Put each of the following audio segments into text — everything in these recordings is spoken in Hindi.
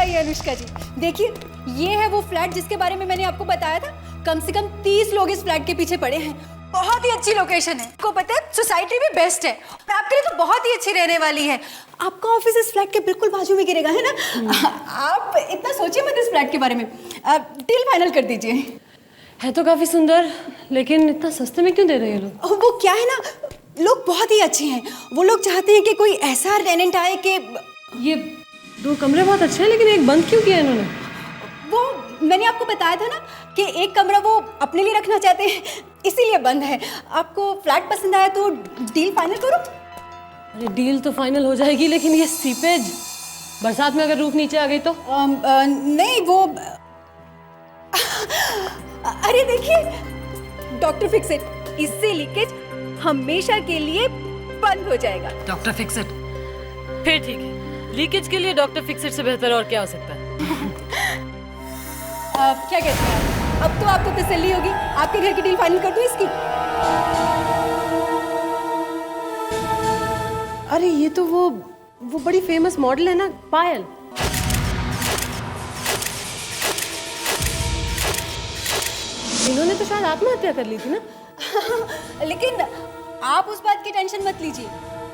आइए अनुष्का जी, देखिए ये है वो फ्लैट जिसके बारे में मैंने आपको बताया था। कम से कम 30 लोग इस फ्लैट के पीछे पड़े हैं। बहुत ही अच्छी लोकेशन है, आपको पता है सोसाइटी भी बेस्ट है, आपके लिए तो बहुत ही अच्छी रहने वाली है। आपका ऑफिस इस फ्लैट के बिल्कुल बाजू में गिरेगा, है ना? आप इतना सोचिए मत इस फ्लैट के बारे में, डील फाइनल कर दीजिए। है तो काफी सुंदर, लेकिन इतना सस्ते में क्यों दे रहे हैं लोग? वो क्या है ना, लोग बहुत ही अच्छे हैं। वो लोग चाहते हैं कि कोई ऐसा टेनेंट आए कि ये 2 कमरे बहुत अच्छे हैं, लेकिन एक बंद क्यों किया इन्होंने? वो मैंने आपको बताया था ना कि एक कमरा वो अपने लिए रखना चाहते हैं, इसीलिए बंद है। आपको फ्लैट पसंद आया तो डील फाइनल करो। अरे डील तो फाइनल हो जाएगी, लेकिन ये सीपेज, बरसात में अगर रूफ नीचे आ गई तो? नहीं वो अरे देखिए डॉक्टर फिक्सिट, इससे लीकेज हमेशा के लिए बंद हो जाएगा। Doctor Fixit? फिर ठीक है, लीकेज के लिए डॉक्टर फिक्सिट से बेहतर और क्या हो सकता है? क्या कहते हैं? अब तो आपको तसल्ली होगी, आपके घर की डील फाइनल कर दूं इसकी? अरे ये तो वो बड़ी फेमस मॉडल है ना, पायल। इन्होंने तो शायद आत्महत्या कर ली थी ना? लेकिन आप उस बात की टेंशन मत लीजिए,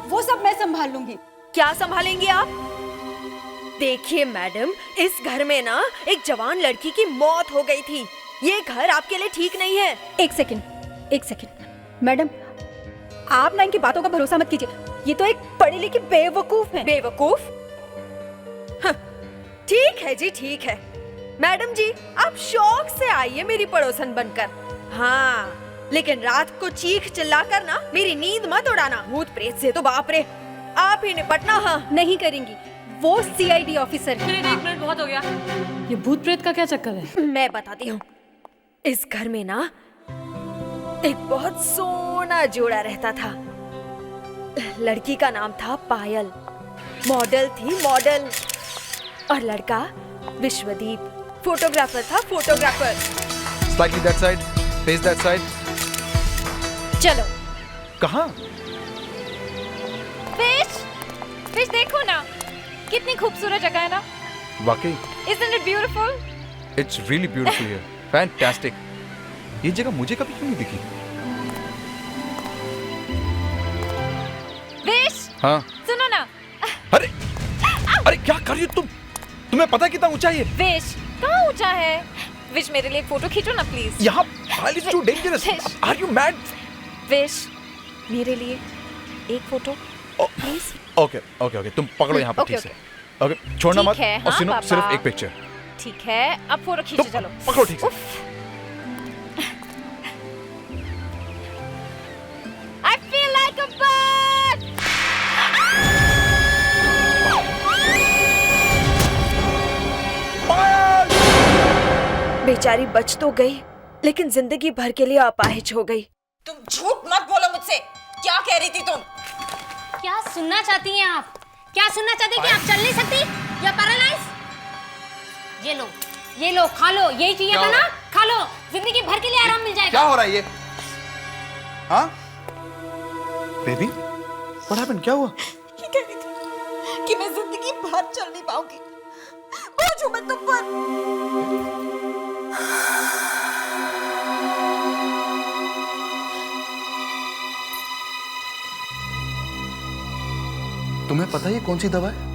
वो सब मैं संभाल लूंगी। क्या संभालेंगी आप? देखिए मैडम, इस घर में ना एक जवान लड़की की मौत हो गई थी। ये घर आपके लिए ठीक नहीं है। एक सेकंड मैडम, आप ना इनकी बातों का भरोसा मत कीजिए। ये तो एक पढ़ी लिखी बेवकूफ है। बेवकूफ? हाँ, ठीक है जी, ठीक है। मैडम जी, आप शौक से आइए मेरी पड़ोसन बनकर। हाँ, लेकिन रात को चीख चिल्ला कर ना मेरी नींद मत उड़ाना। भूत प्रेत से तो बाप रे, आप ही निपटना। हाँ, नहीं करेंगी, वो सीआईडी ऑफिसर है। 1 मिनट बहुत हो गया। ये भूत प्रेत का क्या चक्कर है? मैं बताती हूँ। इस घर में ना एक बहुत सोना जोड़ा रहता था। लड़की का नाम था पायल, मॉडल थी मॉडल, और लड़का विश्वदीप, फोटोग्राफर था, photographer. Slightly that side, face that side. चलो। कहाँ? फिश देखो ना, कितनी खूबसूरत जगह है ना। वाकई। Isn't it beautiful? It's really beautiful here. Fantastic. ये जगह मुझे कभी क्यों नहीं दिखी? फिश, हाँ। सुनो ना। अरे क्या कर रही हो तुम? तुम्हें पता है कितना ऊंचा है ये? फिश, कहाँ ऊंचा है? फिश, मेरे लिए एक फोटो खींचो ना प्लीज। यहाँ is too dangerous. Are you mad? Fish, मेरे लिए एक फोटो प्लीज। ओके, तुम पकड़ो यहाँ पर ठीक से। ओके, छोड़ना मत। और सुनो, सिर्फ एक पिक्चर। ठीक है, अब फोटो खींचो, चलो। पकड़ो ठीक से। I feel like a bird. बेचारी बच तो गई, लेकिन जिंदगी भर के लिए अपाहिज हो गई। तुम झूठ मत बोलो मुझसे। क्या कह रही थी तुम? क्या सुनना चाहती हैं आप? क्या सुनना चाहती हैं कि आप चल नहीं सकती या पैरालाइज? ये लो, खा लो। यही चाहिए था ना? खा लो, जिंदगी भर के लिए आराम मिल जाएगा। क्या हो रहा है ये? हाँ? Baby, what happened? क्या हुआ? ये कह रही थी कि मैं जिंदगी भर चल नहीं पाऊंगी। बोझ हूं मैं तुम पर। तुम्हें पता है ये कौन सी दवा है?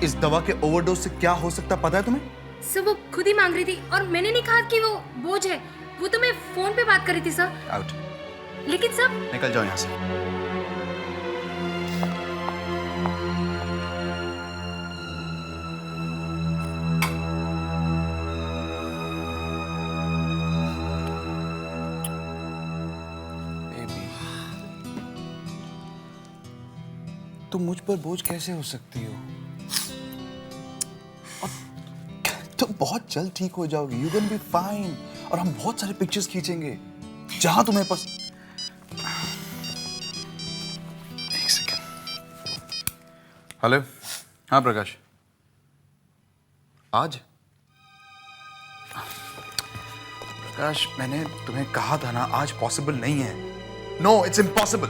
इस दवा के ओवरडोज से क्या हो सकता पता है तुम्हें? सर वो खुद ही मांग रही थी और मैंने नहीं कहा कि वो बोझ है। वो तो मैं फोन पे बात कर रही थी सर। आउट। लेकिन सर निकल जाओ यहाँ से। तुम मुझ पर बोझ कैसे हो सकती हो? तुम बहुत जल्द ठीक हो जाओगी। You gonna be fine. और हम बहुत सारे पिक्चर्स खींचेंगे जहां तुम्हें एक सेकेंड। हेलो। हाँ प्रकाश, आज? प्रकाश, मैंने तुम्हें कहा था ना, आज पॉसिबल नहीं है। No, it's impossible.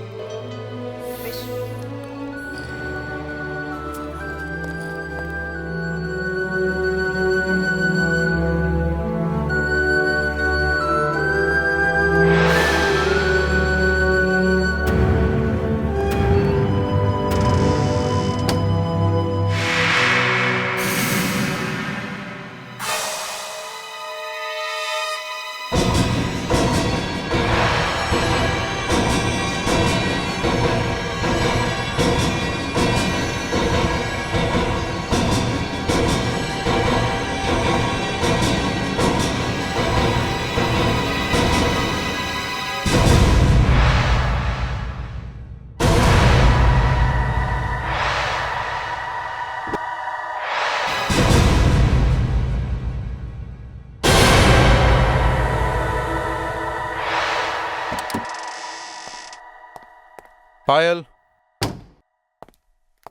Payal,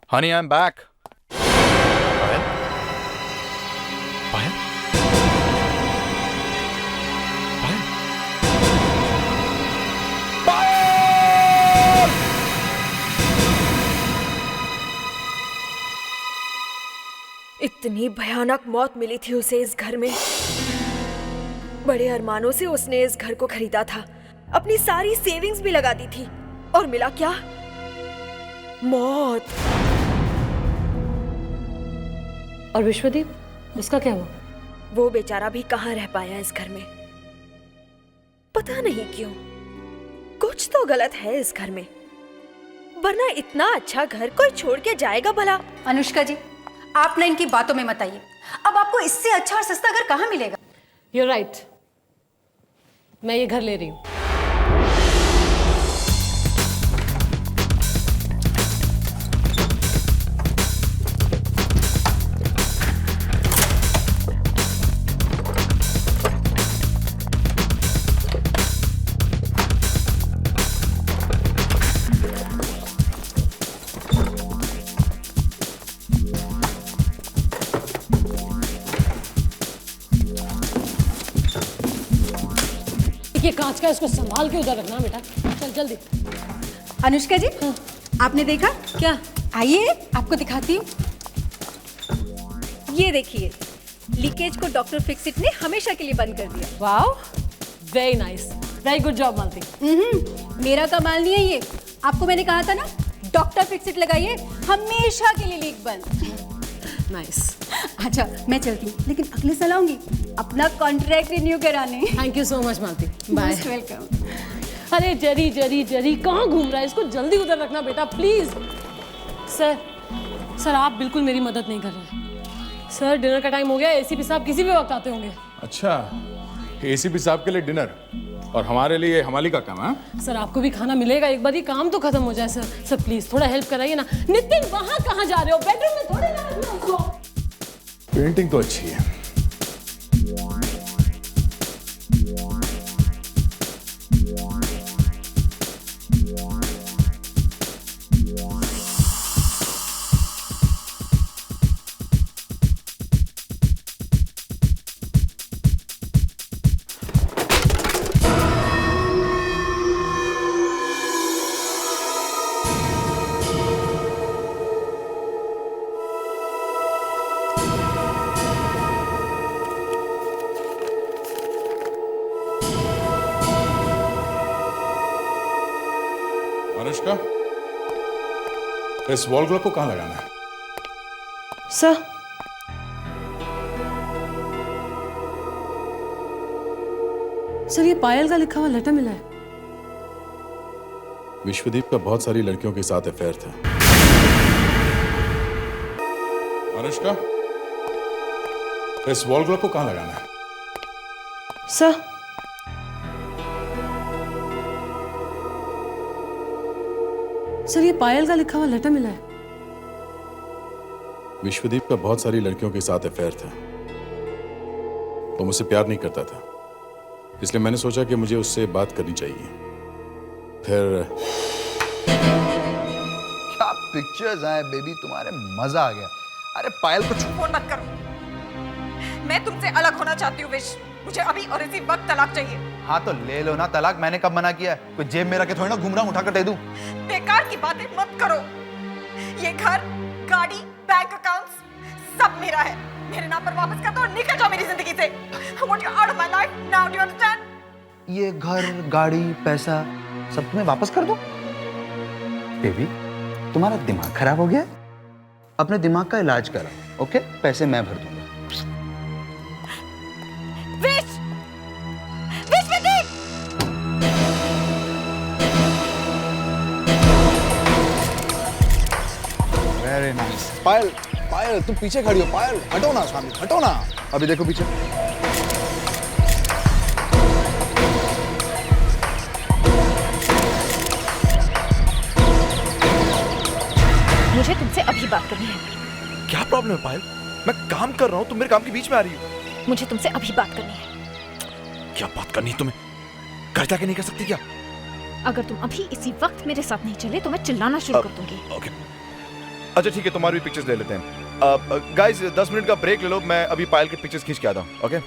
honey, I'm back. Payal, Payal, Payal, Payal! इतनी भयानक मौत मिली थी उसे इस घर में। बड़े अरमानों से उसने इस घर को खरीदा था, अपनी सारी सेविंग्स भी लगा दी थी, और मिला क्या? मौत। और विश्वदीप, उसका क्या हुआ? वो बेचारा भी कहाँ रह पाया इस घर में। पता नहीं क्यों, कुछ तो गलत है इस घर में, वरना इतना अच्छा घर कोई छोड़ के जाएगा भला? अनुष्का जी, आप ना इनकी बातों में मत आइए। अब आपको इससे अच्छा और सस्ता घर कहाँ मिलेगा? You're right. मैं ये घर ले रही हूँ। ये कांच का, इसको संभाल के उधर रखना बेटा। चल जल्दी। अनुष्का जी, आपने देखा? क्या? आइए आपको दिखाती हूँ। ये देखिए, लीकेज को डॉक्टर फिक्सिट ने हमेशा के लिए बंद कर दिया। Wow, very nice, very good job Malti. मेरा कमाल नहीं है ये, आपको मैंने कहा था ना, डॉक्टर फिक्सिट लगाइए, हमेशा के लिए लीक बंद। नाइस। अच्छा मैं चलती हूँ, लेकिन अगले साल आऊंगी अपना कॉन्ट्रैक्ट रिन्यू कराने। Thank you so much Malti. Bye. Most welcome. अरे जरी जरी जरी कहाँ घूम रहा है? इसको जल्दी उधर रखना बेटा प्लीज। सर, सर आप बिल्कुल मेरी मदद नहीं कर रहे। सर डिनर का टाइम हो गया, एसीपी साहब किसी भी वक्त आते होंगे। अच्छा, एसीपी साहब के लिए डिनर और हमारे लिए हमाली का काम है? सर आपको भी खाना मिलेगा, एक बार ये काम तो खत्म हो जाए। सर सर प्लीज थोड़ा हेल्प कराइए ना। नितिन वहाँ कहाँ जा रहे हो? बेडरूम में थोड़े ना रखना उसको। पेंटिंग तो अच्छी है। अनुष्का, इस वॉल क्लॉक को कहाँ लगाना है? सर सर ये पायल का लिखा हुआ लेटर मिला है। विश्वदीप का बहुत सारी लड़कियों के साथ अफेयर था। अनुष्का, इस वॉल क्लॉक को कहाँ लगाना है? सर सर ये पायल का लिखा हुआ लेटर मिला है। विश्वदीप का बहुत सारी लड़कियों के साथ अफेयर था। वो मुझसे प्यार नहीं करता था, इसलिए मैंने सोचा कि मुझे उससे बात करनी चाहिए। फिर क्या पिक्चर्स आए बेबी, तुम्हारे मजा आ गया। अरे पायल को फोन मत करो, मैं तुमसे अलग होना चाहती हूँ विश। मुझे अभी और इसी वक्त तलाक चाहिए। हाँ तो ले लो ना तलाक, मैंने कब मना किया है? कोई जेब में रखे थोड़ी ना घूम रहा हूं, उठाकर दे दूं। बेकार की बातें मत करो। ये घर, गाड़ी, बैंक अकाउंट्स सब मेरा है। मेरे नाम पर वापस कर दो और निकल जाओ मेरी जिंदगी से। I want you out of my life now, do you understand? ये घर, गाड़ी, पैसा सब तुम्हें वापस कर दो? बेबी, तुम्हारा दिमाग खराब हो गया है? अपने दिमाग का इलाज करा, ओके? पैसे मैं भर दूंगा। विश! विश्वदीप! Very nice. पायल, पायल तुम पीछे खड़ी हो। पायल हटो ना सामने, हटो ना। अभी देखो पीछे। मुझे तुमसे अभी बात करनी है। क्या प्रॉब्लम है पायल? मैं काम कर रहा हूँ, तुम मेरे काम के बीच में आ रही हो। मुझे तुमसे अभी बात करनी है। क्या बात करनी है तुम्हें? घर जाके नहीं कर सकती क्या? अगर तुम अभी इसी वक्त मेरे साथ नहीं चले तो मैं चिल्लाना शुरू कर दूंगी। ओके, अच्छा ठीक है, तुम्हारी भी पिक्चर्स ले लेते हैं। गाइस 10 मिनट का ब्रेक ले लो, मैं अभी पायल की पिक्चर्स खींच के आता हूँ। ओके,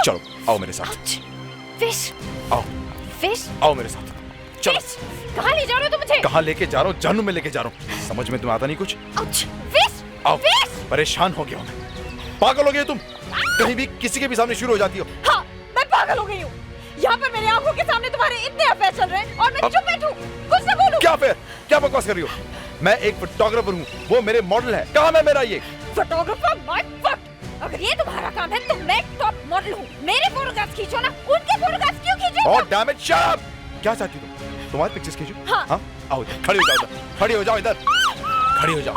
चलो आओ मेरे साथ। फिश, आओ फिश, आओ मेरे साथ, चलो। कहाँ ले जा रहे हो तुम मुझे? कहाँ लेके जा रहा हूँ? जानू में लेके जा रहा हूँ। समझ में तुम्हें आता नहीं कुछ? फिश, आओ। फिश। परेशान हो गया हूँ मैं। पागल हो गई हो तुम? कहीं भी किसी के भी सामने शुरू हो जाती हो। हाँ, मैं पागल हो गई हूँ। यहाँ पर मेरी आंखों के सामने तुम्हारे इतने अफेयर चल रहे हैं और मैं चुप बैठूं, कुछ ना बोलूं। क्या अफेयर? क्या बकवास कर रही हो? मैं एक फोटोग्राफर हूँ, वो मेरे मॉडल है। कहाँ है मेरा ये फोटोग्राफर? My fuck! अगर ये तुम्हारा काम है तो मैं टॉप मॉडल हूँ। मेरे फोटोग्राफ्स खींचो ना, उनके फोटोग्राफ्स क्यों खींचो? Oh damn it, shut up! क्या चाहती तुम? तुम्हारी पिक्चर्स खींचो? हाँ? आओ इधर, खड़ी हो जाओ इधर, खड़ी हो जाओ इधर, खड़ी हो जाओ।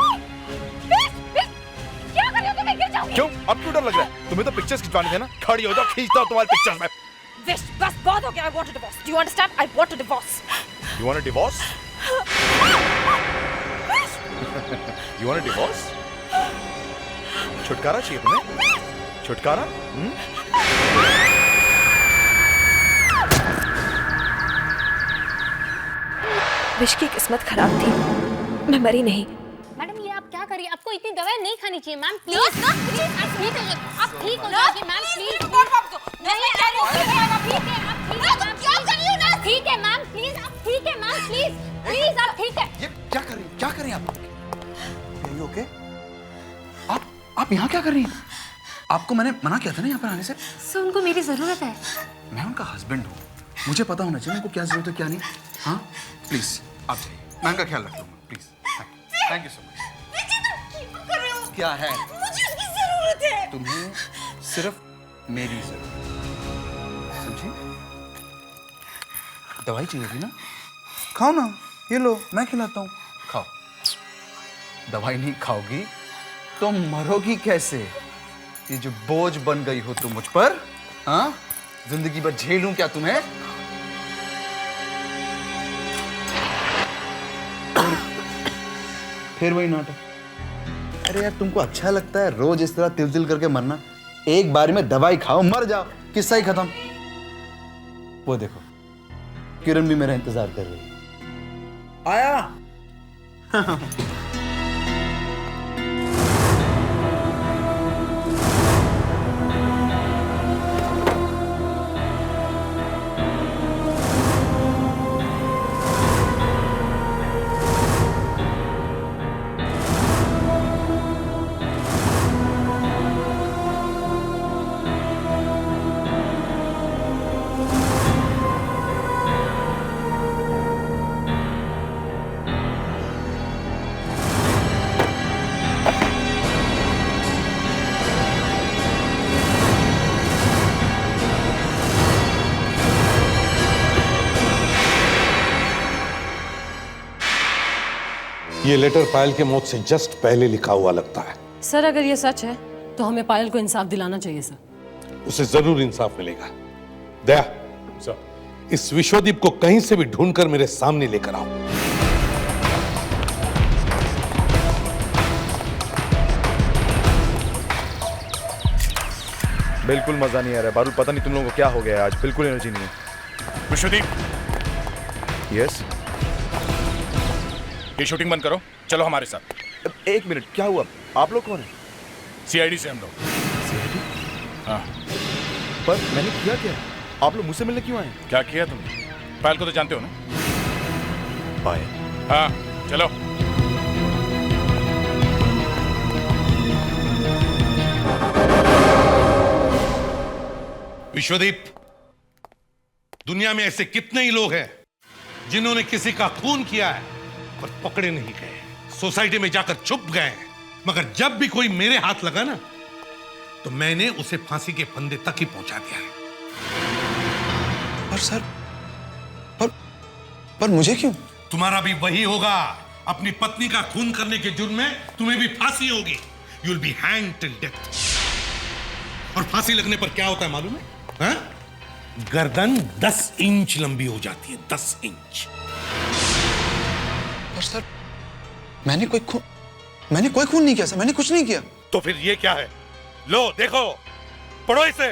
क्या कर रहे हो तुम? मैं गिर जाऊंगी। क्यों? अब क्यों डर लग रहा है? तुम्हें तो पिक्चर्स खिंचवाने थे ना? खड़ी हो जाओ, खींचता हूँ तुम्हारी पिक्चर्स में। विश, बस बहुत हो गया। I want a divorce. Do you understand? I want a divorce. You want a divorce? You want a divorce? छुटकारा चाहिए तुम्हें? छुटकारा? विश की किस्मत खराब थी, मैं मरी नहीं। मैडम ये आप क्या करिए, आपको इतनी दवाई नहीं खानी चाहिए मैम, प्लीज। आप ठीक हो जाइए मैम, प्लीज। ठीक है मैम, प्लीज। आप ठीक है मैम, प्लीज प्लीज, आप ठीक है। ये क्या कर रही हैं? क्या कर रही हैं आप? Are you okay? आप यहाँ क्या कर रही हैं? आपको मैंने मना किया था ना यहाँ पर आने से। सर उनको मेरी जरूरत है। मैं उनका हस्बैंड हूँ, मुझे पता होना चाहिए उनको क्या जरूरत है क्या नहीं। हाँ प्लीज आप जाइए, मैं उनका ख्याल रख लूँगा। Please, thank you so much. क्या है? मुझे उसकी जरूरत है। तुम्हें सिर्फ मेरी जरूरत, समझी? दवाई चाहिए थी ना? खाओ ना, ये लो, मैं खिलाता हूँ, खाओ। दवाई नहीं खाओगी तो मरोगी कैसे? ये जो बोझ बन गई हो तुम मुझ पर, हाँ? जिंदगी भर झेलूं क्या तुम्हें? फिर वही नाटक। अरे यार तुमको अच्छा लगता है रोज इस तरह तिल तिल करके मरना? एक बार में दवाई खाओ, मर जाओ, किस्सा ही खत्म। वो देखो किरण भी मेरा इंतजार कर रही है। आया। ये लेटर पायल के मौत से जस्ट पहले लिखा हुआ लगता है। सर अगर ये सच है तो हमें पायल को इंसाफ दिलाना चाहिए सर। उसे जरूर इंसाफ मिलेगा। दया सर, इस विश्वदीप को कहीं से भी ढूंढकर मेरे सामने लेकर आओ। बिल्कुल मजा नहीं आ रहा है बारूद, पता नहीं तुम लोगों को क्या हो गया है आज, बिल्कुल एनर्जी नहीं है। विश्वदीप, यस, ये शूटिंग बंद करो, चलो हमारे साथ। एक मिनट, क्या हुआ? आप लोग कौन हैं? सीआईडी से हम लोग। हाँ। पर मैंने किया क्या? आप लोग मुझसे मिलने क्यों आए? क्या किया तुमने? पायल को तो जानते हो ना? पायल? हाँ, चलो। विश्वदीप, दुनिया में ऐसे कितने ही लोग हैं जिन्होंने किसी का खून किया है पर पकड़े नहीं गए, सोसाइटी में जाकर छुप गए, मगर जब भी कोई मेरे हाथ लगा ना तो मैंने उसे फांसी के फंदे तक ही पहुंचा दिया है। पर सर, पर मुझे क्यों? तुम्हारा भी वही होगा। अपनी पत्नी का खून करने के जुर्म में तुम्हें भी फांसी होगी। You will be hanged till death. और फांसी लगने पर क्या होता है मालूम है? हाँ? गर्दन 10 इंच लंबी हो जाती है, 10 इंच। पर सर, मैंने कोई खून नहीं किया सर, मैंने कुछ नहीं किया। तो फिर ये क्या है? लो देखो, पढ़ो इसे,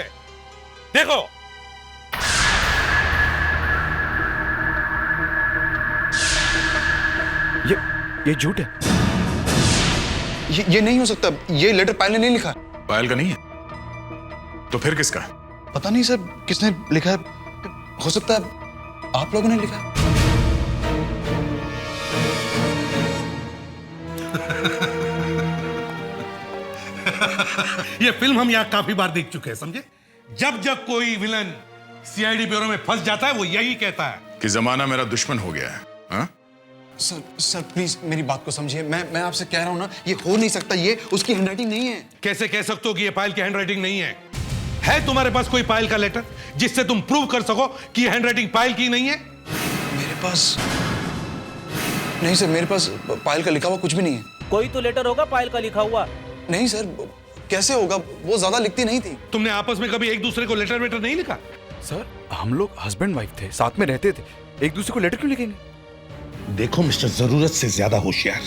देखो। ये झूठ है। ये नहीं हो सकता, ये लेटर पायल ने नहीं लिखा। पायल का नहीं है तो फिर किसका है? पता नहीं सर किसने लिखा है, हो सकता है आप लोगों ने लिखा है। ये फिल्म हम यहाँ काफी बार देख चुके हैं, समझे? जब जब कोई विलन सीआईडी ब्यूरो में फंस जाता है वो यही कहता है कि जमाना मेरा दुश्मन हो गया है। हाँ? सर प्लीज मेरी बात को समझिए, मैं आपसे कह रहा हूं ना, ये हो नहीं सकता, ये उसकी हैंडराइटिंग नहीं है। कैसे कह सकते हो कि ये पायल की हैंडराइटिंग नहीं है? है तुम्हारे पास कोई पायल का लेटर जिससे तुम प्रूव कर सको कि ये हैंडराइटिंग पायल की नहीं है? मेरे पास नहीं सर, मेरे पास पायल का लिखा हुआ कुछ भी नहीं है। कोई तो लेटर होगा पायल का लिखा हुआ। नहीं सर, कैसे होगा, वो ज्यादा लिखती नहीं थी। तुमने आपस में कभी एक दूसरे को लेटर वेटर नहीं लिखा? सर हम लोग हस्बैंड वाइफ थे, साथ में रहते थे, एक दूसरे को लेटर क्यों लिखेंगे? देखो मिस्टर, जरूरत से ज्यादा होशियार,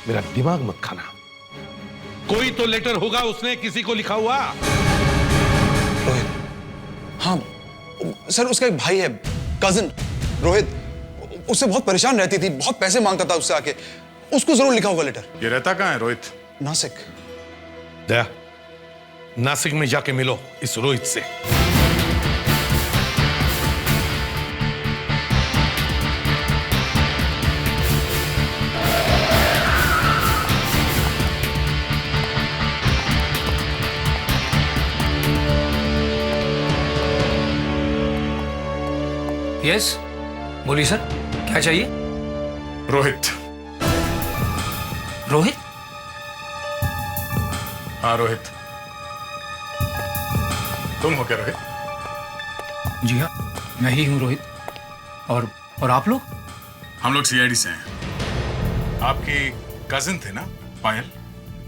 मेरा दिमाग मत खाना। कोई तो लेटर होगा उसने किसी को लिखा हुआ। रोहित, हाँ सर, उसका एक भाई है, कजिन रोहित, उससे बहुत परेशान रहती थी, बहुत पैसे मांगता था उससे आके, उसको जरूर लिखा होगा लेटर। ये रहता कहाँ है रोहित? नासिक। दया, नासिक में जाके मिलो इस रोहित से। यस, बोलिए सर, क्या चाहिए? रोहित। रोहित? हाँ रोहित। तुम हो क्या रोहित? जी हाँ, मैं ही हूँ रोहित। और आप लोग? हम लोग सीआईडी से हैं। आपकी कजिन थे ना पायल?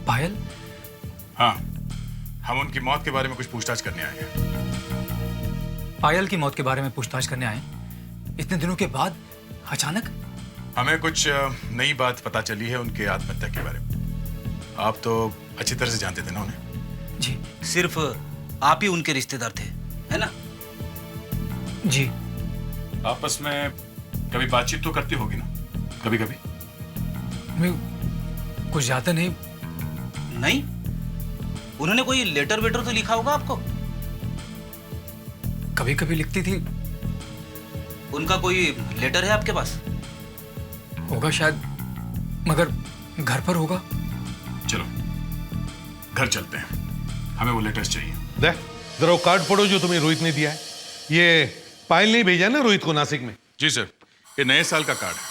पायल? हाँ, हम उनकी मौत के बारे में कुछ पूछताछ करने आए हैं। पायल की मौत के बारे में पूछताछ करने आए? इतने दिनों के बाद अचानक? हमें कुछ नई बात पता चली है उनके आत्महत्या के बारे में। आप तो अच्छी तरह से जानते थे ना उन्हें? जी। सिर्फ आप ही उनके रिश्तेदार थे, है ना? जी। आपस में कभी बातचीत तो करती होगी ना, कभी कभी? मैं कुछ ज्यादा नहीं। नहीं? उन्होंने कोई लेटर वेटर तो लिखा होगा आपको? कभी कभी लिखती थी। उनका कोई लेटर है आपके पास? होगा शायद, मगर घर पर होगा। चलो घर चलते हैं, हमें वो लेटर्स चाहिए। दे, जरा वो कार्ड पढ़ो जो तुम्हें रोहित ने दिया है। ये पायल ने भेजा ना रोहित को नासिक में? जी सर, ये नए साल का कार्ड है।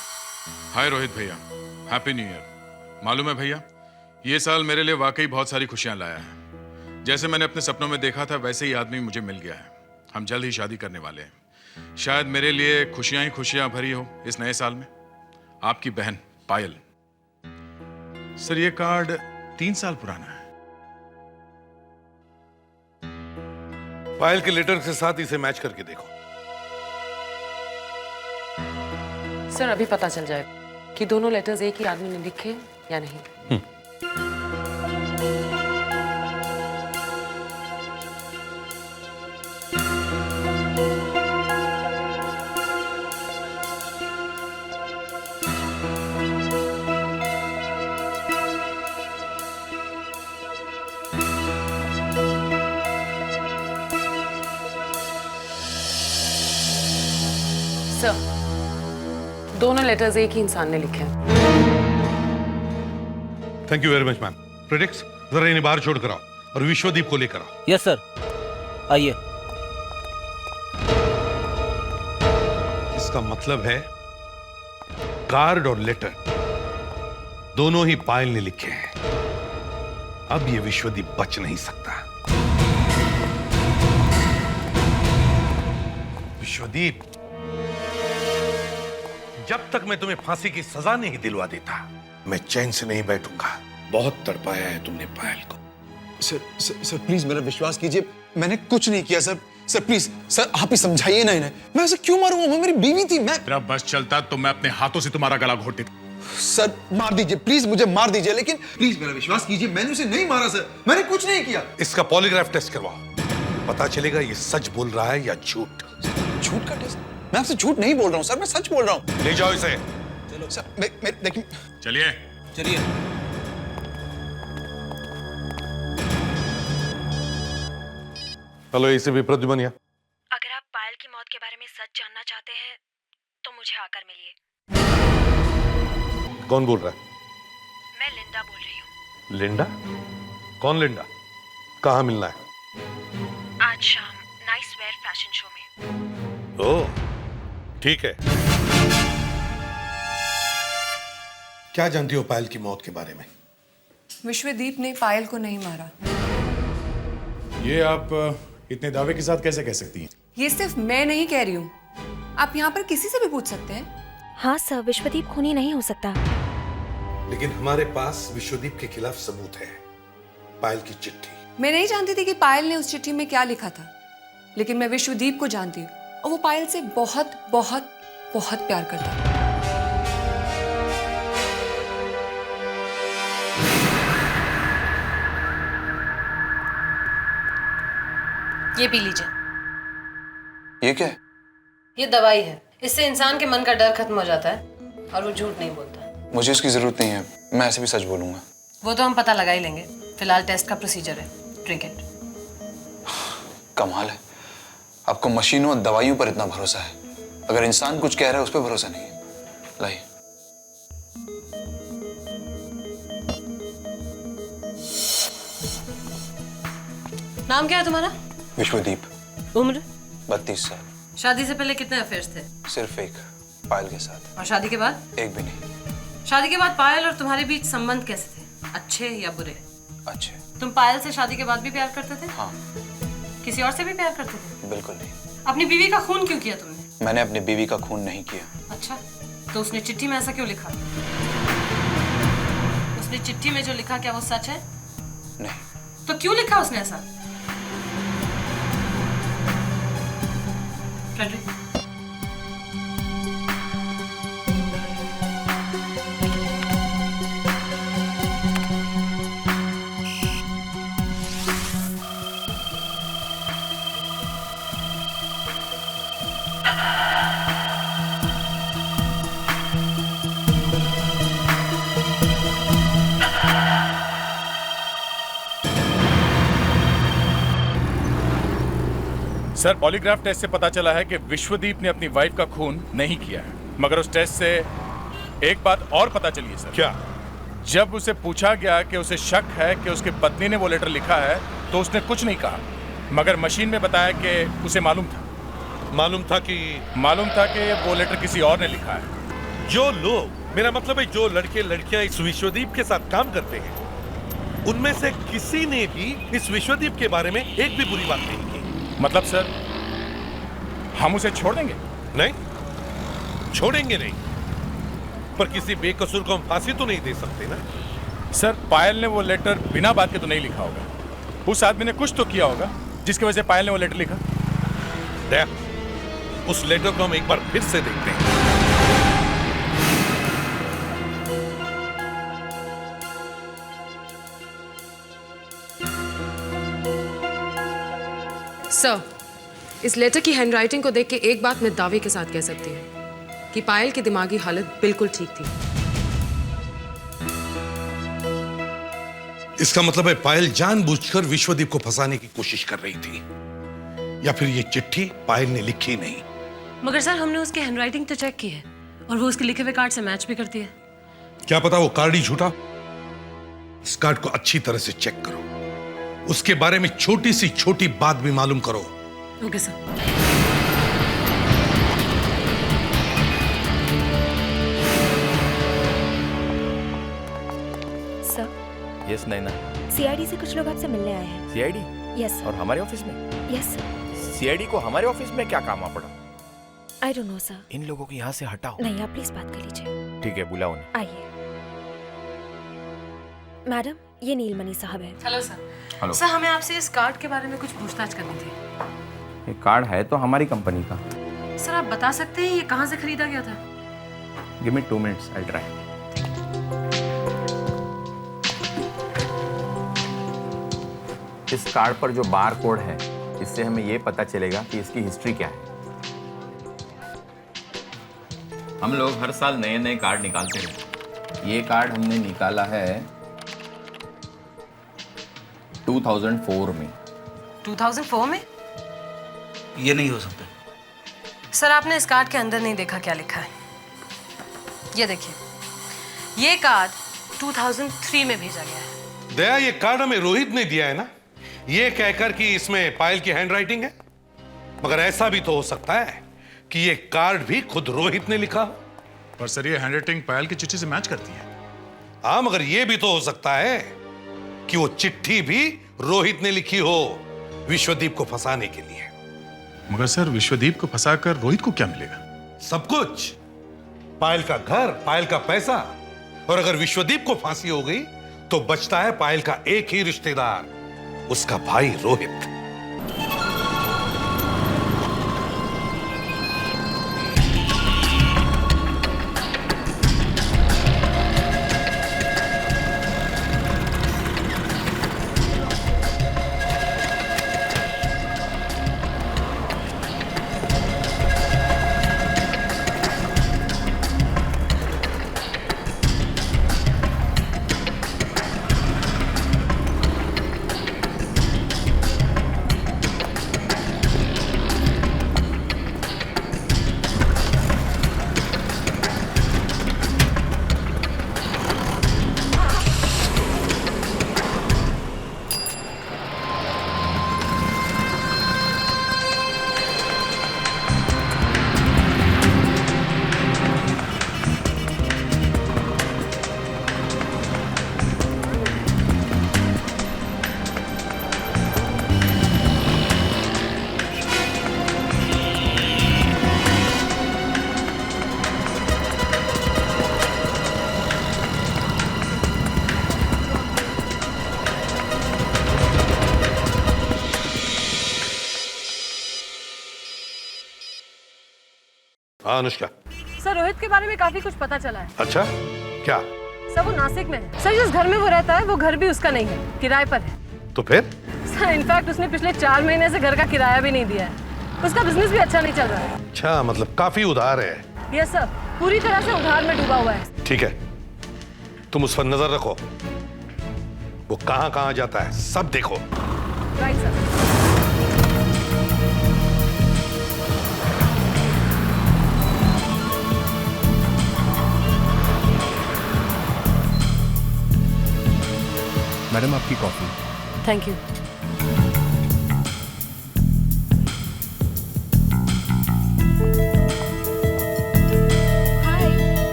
हाय रोहित भैया, हैप्पी न्यू ईयर। मालूम है भैया, ये साल मेरे लिए वाकई बहुत सारी खुशियां लाया है। जैसे मैंने अपने सपनों में देखा था वैसे ही आदमी मुझे मिल गया है। हम जल्द ही शादी करने वाले हैं। शायद मेरे लिए खुशियां ही खुशियां भरी हो इस नए साल में। आपकी बहन पायल। सर ये कार्ड 3 साल पुराना है। पायल के लेटर के साथ इसे मैच करके देखो। सर अभी पता चल जाएगा कि दोनों लेटर्स एक ही आदमी ने लिखे या नहीं। सर, दोनों लेटर्स एक ही इंसान ने लिखे हैं। Thank you very much ma'am. Predicts, जरा इन्हें बाहर छोड़ कर आओ और विश्वदीप को लेकर आओ। यस सर, आइए। इसका मतलब है कार्ड और लेटर दोनों ही पायल ने लिखे हैं। अब ये विश्वदीप बच नहीं सकता। विश्वदीप, जब तक मैं तुम्हें फांसी की सजा नहीं दिलवा देता मैं चैन से नहीं बैठूंगा। बहुत तड़पाया है तुमने पायल को। सर प्लीज मेरा विश्वास कीजिए, मैंने कुछ नहीं किया सर। सर प्लीज सर, आप ही समझाइए ना इन्हें। मैं ऐसे क्यों मारूंगा, वो मेरी बीवी थी। मैं मेरा बस चलता तो मैं अपने हाथों से तुम्हारा गला घोट देता। सर मार दीजिए प्लीज, मुझे मार दीजिए, लेकिन प्लीज मेरा विश्वास कीजिए, मैंने उसे नहीं मारा सर, मैंने कुछ नहीं किया। इसका पॉलीग्राफ टेस्ट करवाओ, पता चलेगा ये सच बोल रहा है या झूठ। झूठ का टेस्ट? मैं आपसे झूठ नहीं बोल रहा हूँ सर, मैं सच बोल रहा हूँ। ले जाओ इसे। चलो देखिए। चलिए चलिए। हेलो, एसीपी प्रद्युमन यहाँ। अगर आप पायल की मौत के बारे में सच जानना चाहते हैं तो मुझे आकर मिलिए। कौन बोल रहा है? मैं लिंडा बोल रही हूँ। लिंडा? कौन लिंडा? कहाँ मिलना है? आज शाम नाइस वेयर फैशन शो में। ओह, ठीक है। क्या जानती हो पायल की मौत के बारे में? विश्वदीप ने पायल को नहीं मारा। ये आप इतने दावे के साथ कैसे कह सकती हैं? ये सिर्फ मैं नहीं कह रही हूँ, आप यहाँ पर किसी से भी पूछ सकते हैं। हाँ सर, विश्वदीप खूनी नहीं हो सकता। लेकिन हमारे पास विश्वदीप के खिलाफ सबूत है। पायल की चिट्ठी। मैं नहीं जानती थी कि पायल ने उस चिट्ठी में क्या लिखा था, लेकिन मैं विश्वदीप को जानती हूँ और वो पायल से बहुत बहुत बहुत प्यार करता है। ये पी लीजिए। ये क्या है? ये दवाई है, इससे इंसान के मन का डर खत्म हो जाता है और वो झूठ नहीं बोलता। मुझे इसकी जरूरत नहीं है, मैं ऐसे भी सच बोलूंगा। वो तो हम पता लगा ही लेंगे, फिलहाल टेस्ट का प्रोसीजर है। Drink it. कमाल है, आपको मशीनों और दवाइयों पर इतना भरोसा है। अगर इंसान कुछ कह रहा है उस पर भरोसा नहीं है। लाइए। नाम क्या है तुम्हारा? विश्वदीप। उम्र? 32 साल। शादी से पहले कितने अफेयर्स थे? सिर्फ एक, पायल के साथ। और शादी के बाद? एक भी नहीं। शादी के बाद पायल और तुम्हारे बीच संबंध कैसे थे? अच्छे या बुरे? अच्छे। तुम पायल से शादी के बाद भी प्यार करते थे? हाँ। किसी और से भी प्यार करते थे? बिल्कुल नहीं। अपनी बीवी का खून क्यों किया तुमने? मैंने अपनी बीवी का खून नहीं किया। अच्छा, तो उसने चिट्ठी में ऐसा क्यों लिखा? उसने चिट्ठी में जो लिखा क्या वो सच है? नहीं। तो क्यों लिखा उसने ऐसा? फ्रेडरिक, सर, पॉलीग्राफ टेस्ट से पता चला है कि विश्वदीप ने अपनी वाइफ का खून नहीं किया है। मगर उस टेस्ट से एक बात और पता चली है सर। क्या? जब उसे पूछा गया कि उसे शक है कि उसकी पत्नी ने वो लेटर लिखा है तो उसने कुछ नहीं कहा, मगर मशीन में बताया कि उसे मालूम था कि वो लेटर किसी और ने लिखा है। जो लोग, मेरा मतलब है जो लड़के लड़कियां इस विश्वदीप के साथ काम करते हैं, उनमें से किसी ने भी इस विश्वदीप के बारे में एक भी बुरी बात नहीं की। मतलब सर, हम उसे छोड़ देंगे? नहीं, छोड़ेंगे नहीं, पर किसी बेकसूर को हम फांसी तो नहीं दे सकते ना। सर, पायल ने वो लेटर बिना बात के तो नहीं लिखा होगा। उस आदमी ने कुछ तो किया होगा जिसकी वजह से पायल ने वो लेटर लिखा। उस लेटर को हम एक बार फिर से देखते हैं। सर, इस लेटर की हैंडराइटिंग को देख के एक बात मैं दावे के साथ कह सकती हूँ कि पायल की दिमागी हालत बिल्कुल ठीक थी। इसका मतलब है पायल जानबूझकर विश्वदीप को फंसाने की कोशिश कर रही थी, या फिर ये चिट्ठी पायल ने लिखी नहीं। मगर सर, हमने उसकी हैंडराइटिंग तो चेक की है और वो उसके लिखे हुए कार्ड से मैच भी करती है। क्या पता वो कार्ड ही झूठा। इस कार्ड को अच्छी तरह से चेक करो, उसके बारे में छोटी सी छोटी बात भी मालूम करो। Okay sir. सर। यस नैना। सीआईडी से कुछ लोग आपसे मिलने आए हैं। सीआईडी? Yes sir. और हमारे ऑफिस में? Yes sir. सीआईडी को हमारे ऑफिस में क्या काम आ पड़ा? I don't know sir. इन लोगों को यहाँ से हटाओ। नहीं, आप प्लीज बात कर लीजिए। ठीक है, बुलाओ उन्हें। आइए। मैडम, ये नीलमणि साहब है। Hello sir. हेलो सर, हमें आपसे इस कार्ड के बारे में कुछ पूछताछ करनी थी। ये कार्ड है तो हमारी कंपनी का। सर, आप बता सकते हैं ये कहाँ से खरीदा गया था? Give me 2 minutes, I try. इस कार्ड पर जो बार कोड है, इससे हमें ये पता चलेगा कि इसकी हिस्ट्री क्या है। हम लोग हर साल नए नए कार्ड निकालते हैं। ये कार्ड हमने निकाला है 2004 में। 2004 में? ये नहीं हो सकता। सर आपने इस कार्ड के अंदर नहीं देखा क्या लिखा है। ये देखिए, ये कार्ड 2003 में भेजा गया है। दया, ये कार्ड हमें रोहित ने दिया है ना, ये कहकर कि इसमें पायल की हैंडराइटिंग है। मगर ऐसा भी तो हो सकता है कि ये कार्ड भी खुद रोहित ने लिखा हो। पर सर, ये हैंडराइटिंग पायल की चिट्ठी से मैच करती है। हाँ, मगर ये भी तो हो सकता है कि वो चिट्ठी भी रोहित ने लिखी हो विश्वदीप को फंसाने के लिए। मगर सर, विश्वदीप को फंसाकर रोहित को क्या मिलेगा? सब कुछ, पायल का घर, पायल का पैसा। और अगर विश्वदीप को फांसी हो गई तो बचता है पायल का एक ही रिश्तेदार, उसका भाई रोहित। हाँ अनुष्का। सर रोहित के बारे में काफी कुछ पता चला है। अच्छा, क्या? सर वो नासिक में है। सर जिस घर में वो रहता है वो घर भी उसका नहीं है, किराए पर है। तो फिर? सर इनफैक्ट उसने पिछले 4 महीने से घर का किराया भी नहीं दिया है। उसका बिजनेस भी अच्छा नहीं चल रहा है। अच्छा, मतलब काफी उधार है। यस सर, पूरी तरह से उधार में डूबा हुआ है। ठीक है, तुम उस पर नजर रखो, वो कहां कहां जाता है सब देखो। Right sir. मैडम आपकी coffee. Thank you.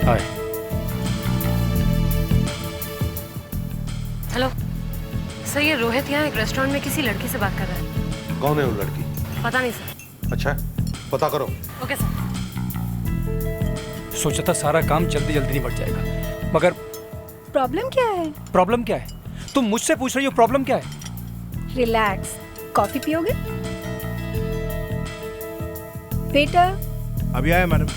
Hi. Hello sir, ये रोहित यहाँ एक रेस्टोरेंट में किसी लड़की से बात कर रहा है। कौन है वो लड़की? पता नहीं सर। अच्छा, पता करो। Okay sir. सोचा था सारा काम जल्दी जल्दी निपट जाएगा, मगर प्रॉब्लम क्या है? प्रॉब्लम क्या है? तुम मुझसे पूछ रही हो प्रॉब्लम क्या है? रिलैक्स, कॉफी पियोगे? बेटा अभी आया मैडम।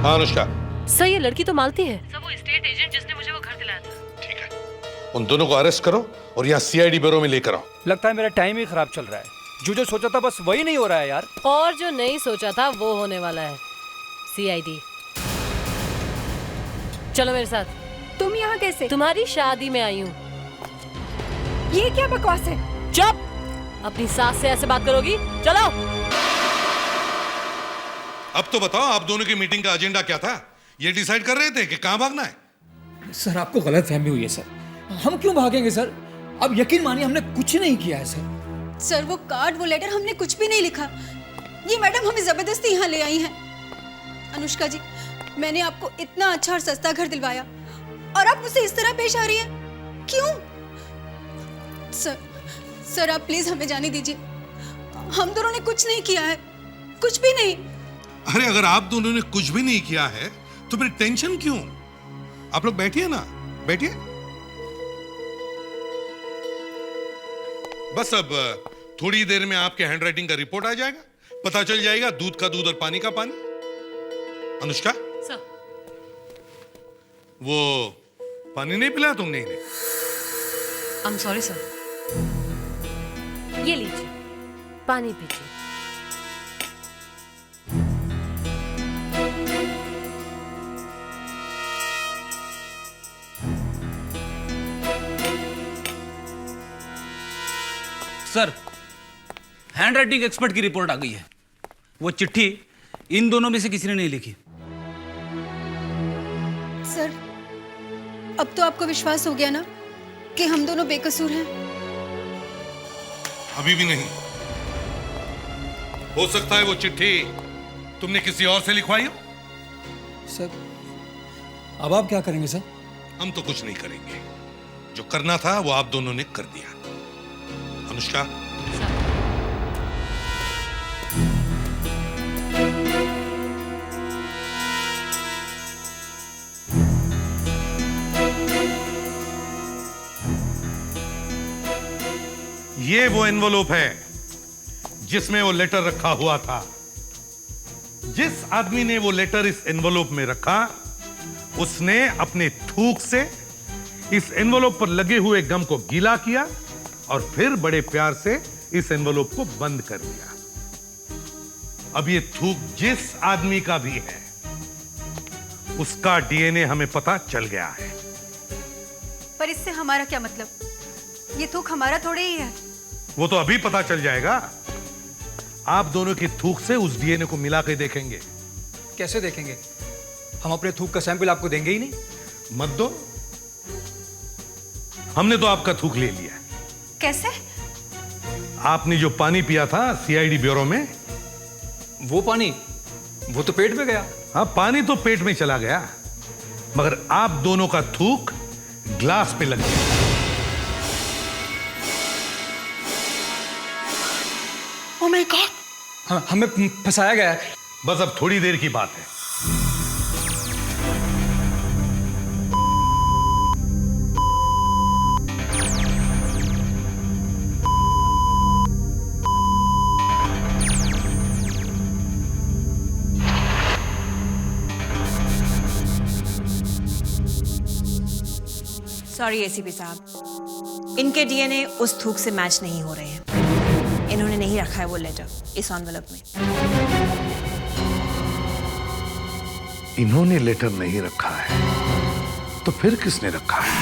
हाँ अनुष्का। सर ये लड़की तो मालती है। सर वो एस्टेट एजेंट जिसने मुझे वो घर दिलाया था। ठीक है, उन दोनों को अरेस्ट करो और यहाँ सीआईडी ब्यूरो में लेकर आओ। लगता है मेरा टाइम ही खराब चल रहा है। जो सोचा था बस वही नहीं हो रहा है यार। और जो नहीं सोचा था वो होने वाला है। सीआईडी। चलो मेरे साथ। तुम यहाँ कैसे? तुम्हारी शादी में आई हूँ। ये क्या बकवास है? चुप! अपनी सास से ऐसे बात करोगी? चलो। अब तो बताओ, आप दोनों की मीटिंग का एजेंडा क्या था? ये डिसाइड कर रहे थे कि कहाँ भागना है? सर आपको गलत फहमी हुई है सर। हम क्यों भागेंगे सर? अब यकीन मानिए हमने कुछ नहीं किया है सर। सर वो कार्ड, वो लेटर हमने कुछ भी नहीं लिखा। ये मैडम हमें जबरदस्ती यहाँ ले आई हैं। अनुष्का जी, मैंने आपको इतना अच्छा और सस्ता घर दिलवाया और आप मुझसे इस तरह पेश आ रही हैं, क्यों? सर आप प्लीज हमें जाने दीजिए। हम दोनों ने कुछ नहीं किया है, कुछ भी नहीं। अरे अगर आप दोनों ने कुछ भी नहीं किया है तो फिर टेंशन क्यों? आप लोग बैठिए ना, बैठिए। बस अब थोड़ी देर में आपके हैंडराइटिंग का रिपोर्ट आ जाएगा, पता चल जाएगा दूध का दूध और पानी का पानी। अनुष्का, सर। वो पानी नहीं पिलाया तुमने इन्हें? I am sorry sir. ये लीजिए, पानी पीजिए। सर, हैंडराइटिंग एक्सपर्ट की रिपोर्ट आ गई है। वो चिट्ठी इन दोनों में से किसी ने नहीं लिखी। सर, अब तो आपको विश्वास हो गया ना कि हम दोनों बेकसूर हैं? अभी भी नहीं। हो सकता है वो चिट्ठी तुमने किसी और से लिखवाई हो। सर, अब आप क्या करेंगे सर? हम तो कुछ नहीं करेंगे। जो करना था वो आप दोनों ने कर दिया। अनुष्का, ये वो एनवलप है जिसमें वो लेटर रखा हुआ था। जिस आदमी ने वो लेटर इस एनवलप में रखा, उसने अपने थूक से इस एनवलप पर लगे हुए गम को गीला किया और फिर बड़े प्यार से इस एनवलप को बंद कर दिया। अब ये थूक जिस आदमी का भी है, उसका डीएनए हमें पता चल गया है। पर इससे हमारा क्या मतलब? ये थूक हमारा थोड़े ही है। वो तो अभी पता चल जाएगा। आप दोनों की थूक से उस डीएनए को मिला के देखेंगे। कैसे देखेंगे? हम अपने थूक का सैंपल आपको देंगे ही नहीं। मत दो, हमने तो आपका थूक ले लिया। कैसे? आपने जो पानी पिया था सीआईडी ब्यूरो में, वो पानी, वो तो पेट में गया। हाँ, पानी तो पेट में चला गया, मगर आप दोनों का थूक ग्लास पे लग गया। Oh my God! हमें फंसाया गया है। बस अब थोड़ी देर की बात है। सॉरी एसीपी साहब, इनके डीएनए उस थूक से मैच नहीं हो रहे हैं। इन्होंने नहीं रखा है वो लेटर इस एनवलप में। इन्होंने लेटर नहीं रखा है तो फिर किसने रखा है?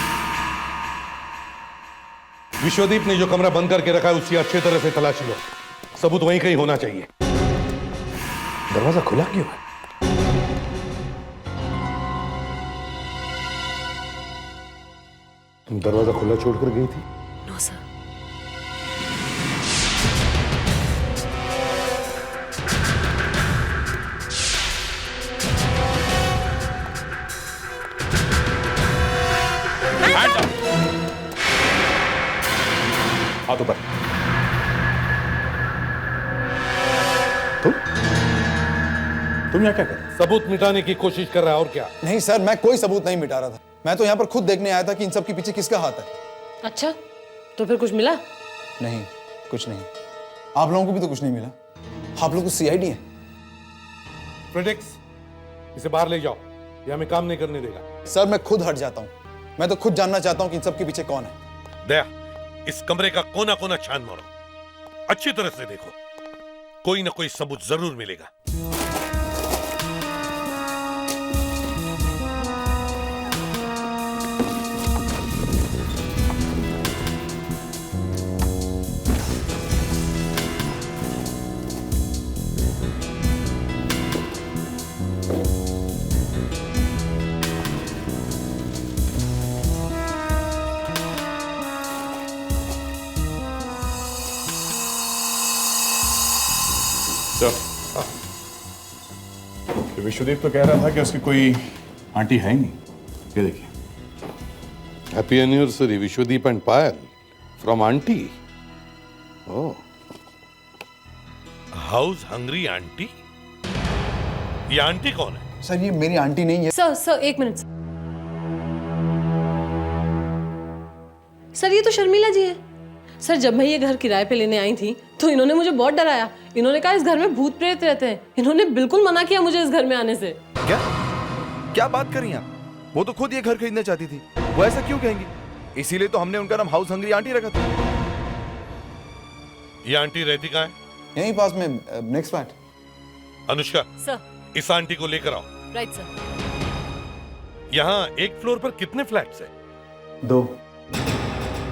विश्वदीप ने जो कमरा बंद करके रखा है उसकी अच्छी तरह से तलाशी लो। सबूत वहीं कहीं होना चाहिए। दरवाजा खुला क्यों है? तुम दरवाजा खुला छोड़कर गई थी? No sir. हाथ ऊपर। तुम यहाँ क्या कर रहे हो? सबूत मिटाने की कोशिश कर रहा है और क्या? नहीं सर, मैं कोई सबूत नहीं मिटा रहा था। मैं तो यहाँ पर खुद देखने आया था कि इन सब के पीछे किसका हाथ है। अच्छा, तो फिर कुछ मिला? नहीं, कुछ नहीं। आप लोगों को भी तो कुछ नहीं मिला। आप लोग तो सीआईडी हैं। फ्रेडेक्स, इसे बाहर ले जाओ, ये हमें काम नहीं करने देगा। सर, मैं खुद हट जाता हूँ। मैं तो खुद जानना चाहता हूँ कि इन सब के पीछे कौन है। दया, इस कमरे का कोना कोना छान मारो, अच्छी तरह से देखो, कोई ना कोई सबूत जरूर मिलेगा। विश्वदीप तो कह रहा था कि उसकी कोई आंटी है ही नहीं। ये देखिए। Happy anniversary Vishwadeep and Payal from aunty. Oh, house hungry aunty? ये आंटी कौन है? सर, ये मेरी आंटी नहीं है। सर एक मिनट। सर, ये तो शर्मिला जी है। सर, जब मैं ये घर किराए पे लेने आई थी तो इन्होंने मुझे बहुत डराया। इन्होंने कहा इस घर में भूत प्रेत रहते हैं। इन्होंने बिल्कुल मना किया मुझे इस घर में आने से। क्या बात कर रही हैं आप? वो तो खुद ये घर खरीदना चाहती थी। वो ऐसा क्यों कहेंगी? इसीलिए तो हमने उनका नाम हाउस हंग्री आंटी रखा था। ये आंटी रहती कहाँ है? यहीं पास में, नेक्स्ट फ्लैट। अनुष्का, सर। इस आंटी को लेकर आओ। Right sir. यहाँ एक फ्लोर पर कितने फ्लैट्स हैं? 2।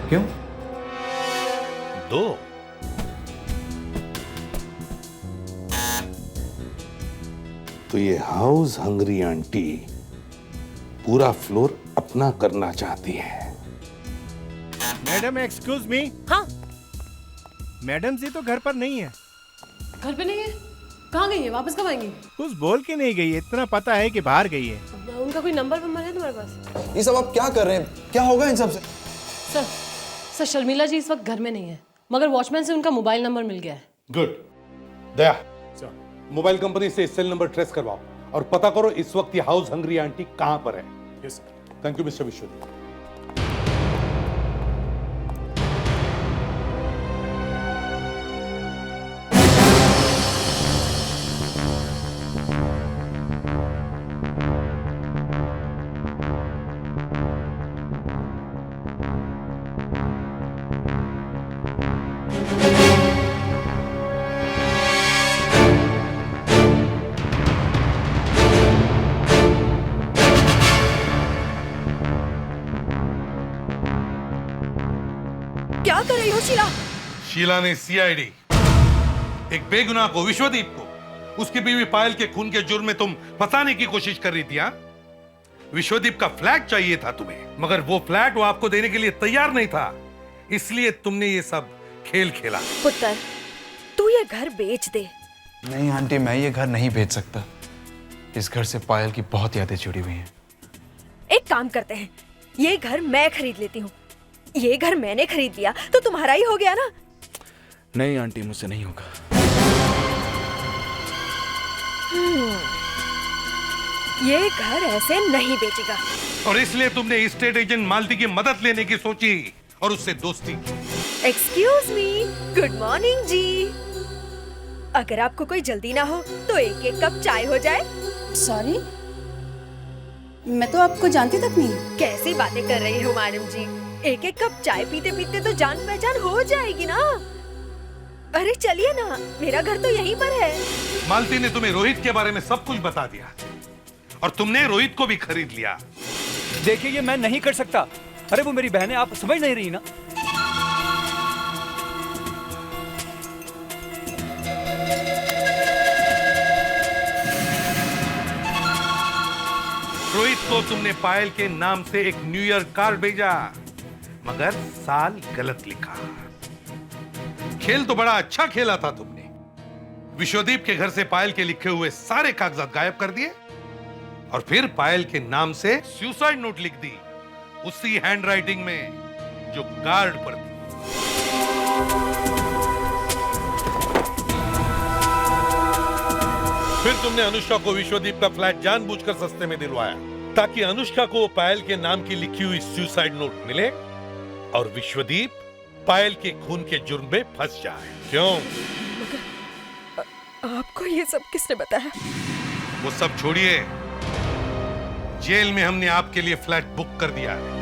क्यों? 2? तो ये हाउस हंग्री आंटी पूरा फ्लोर अपना करना चाहती है। Madam excuse me. हाँ। मैडम जी तो घर पर नहीं है। घर पे नहीं है? कहाँ गई है? वापस कब आएंगी? कुछ बोल के नहीं गई है, इतना पता है कि बाहर गई है। उनका कोई नंबर है तुम्हारे पास? ये सब आप क्या कर रहे हैं? क्या होगा इन सब से? सर शर्मिला जी इस वक्त घर में नहीं है, मगर वॉचमैन से उनका मोबाइल नंबर मिल गया है। गुड। दया, मोबाइल कंपनी से सेल नंबर ट्रेस करवाओ और पता करो इस वक्त ये हाउस हंग्री आंटी कहां पर है। Yes sir. Thank you mister Vishwadeep. क्या कर रही हो शीला? शीला ने सीआईडी एक बेगुनाह को, विश्वदीप को, उसकी बीवी पायल के खून के जुर्म में तुम फंसाने की कोशिश कर रही थी। हाँ, विश्वदीप का फ्लैट चाहिए था तुम्हें, मगर वो फ्लैट वो आपको देने के लिए तैयार नहीं था, इसलिए तुमने ये सब खेल खेला। पुत्र, तू ये घर बेच दे। नहीं आंटी, मैं ये घर नहीं बेच सकता। इस घर से पायल की बहुत यादें जुड़ी हुई हैं। एक काम करते हैं, ये घर मैं खरीद लेती हूँ। ये घर मैंने खरीद लिया तो तुम्हारा ही हो गया ना। नहीं आंटी, मुझसे नहीं होगा। ये घर ऐसे नहीं बेचेगा। और इसलिए तुमने एस्टेट एजेंट मालती की मदद लेने की सोची और उससे दोस्ती की। एक्सक्यूज मी, गुड मॉर्निंग जी। अगर आपको कोई जल्दी ना हो तो एक एक कप चाय हो जाए। सॉरी, मैं तो आपको जानती तक नहीं। कैसी बातें कर रही हो मैडम जी? एक एक कप चाय पीते पीते तो जान पहचान हो जाएगी ना। अरे चलिए ना, मेरा घर तो यहीं पर है। मालती ने तुम्हें रोहित के बारे में सब कुछ बता दिया और तुमने रोहित को भी खरीद लिया। देखिए, ये मैं नहीं कर सकता। अरे वो मेरी बहन है, आप समझ नहीं रही ना। रोहित को तुमने पायल के नाम से एक न्यू ईयर कार्ड भेजा, मगर साल गलत लिखा। खेल तो बड़ा अच्छा खेला था तुमने। विश्वदीप के घर से पायल के लिखे हुए सारे कागजात गायब कर दिए और फिर पायल के नाम से सुसाइड नोट लिख दी, उसी हैंडराइटिंग में जो कार्ड पर थी। फिर तुमने अनुष्का को विश्वदीप का फ्लैट जानबूझकर सस्ते में दिलवाया ताकि अनुष्का को पायल के नाम की लिखी हुई सुसाइड नोट मिले और विश्वदीप पायल के खून के जुर्म में फंस जाए। क्यों? आपको ये सब किसने बताया? वो सब छोड़िए, जेल में हमने आपके लिए फ्लैट बुक कर दिया है।